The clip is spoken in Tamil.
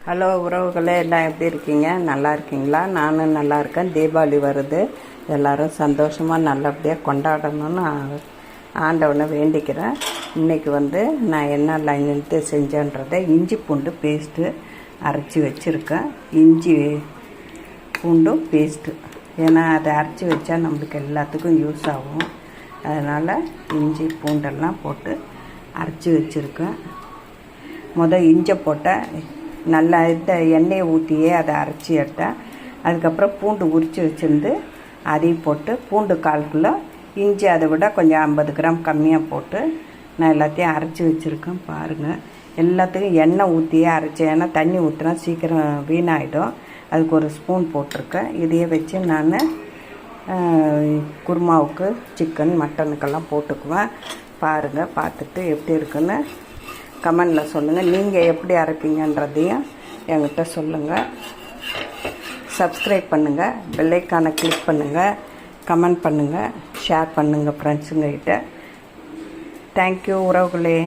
ஹலோ உறவுகளே, எல்லாம் எப்படி இருக்கீங்க? நல்லா இருக்கீங்களா? நானும் நல்லா இருக்கேன். தீபாவளி வருது, எல்லோரும் சந்தோஷமாக நல்லபடியாக கொண்டாடணும்னு ஆண்டவனை வேண்டிக்கிறேன். இன்றைக்கி நான் என்னெல்லாம் செஞ்சேன்றதை இஞ்சி பூண்டு பேஸ்ட்டு அரைச்சி வச்சுருக்கேன். இஞ்சி பூண்டும் பேஸ்ட்டு, ஏன்னா அதை அரைச்சி வச்சா நம்மளுக்கு எல்லாத்துக்கும் யூஸ் ஆகும். அதனால் இஞ்சி பூண்டெல்லாம் போட்டு அரைச்சி வச்சுருக்கேன். இஞ்சி போட்டேன், நல்லா எண்ணெயை ஊற்றியே அதை அரைச்சி எடுத்தேன். அதுக்கப்புறம் பூண்டு உரித்து வச்சுருந்து அதையும் போட்டு, பூண்டு 1/4 கிலோ, இஞ்சி அதை விட கொஞ்சம் 50 கிராம் கம்மியாக போட்டு நான் எல்லாத்தையும் அரைச்சி வச்சுருக்கேன். பாருங்கள், எல்லாத்துக்கும் எண்ணெய் ஊற்றியே அரைச்சேன். ஏன்னா தண்ணி ஊற்றினா சீக்கிரம் வீணாகிடும். அதுக்கு 1 ஸ்பூன் போட்டிருக்கேன். இதையே வச்சு நான் குருமாவுக்கு சிக்கன் மட்டனுக்கெல்லாம் போட்டுக்குவேன். பாருங்கள், பார்த்துட்டு எப்படி இருக்குன்னு கமெண்டில் சொல்லுங்கள். நீங்கள் எப்படி அரைப்பீங்கன்றதையும் என்கிட்ட சொல்லுங்கள். சப்ஸ்கிரைப் பண்ணுங்கள், பெல் ஐக்கானை கிளிக் பண்ணுங்கள், கமெண்ட் பண்ணுங்கள், ஷேர் பண்ணுங்கள் ஃப்ரெண்ட்ஸுங்ககிட்ட. தேங்க்யூ உறவுகளே.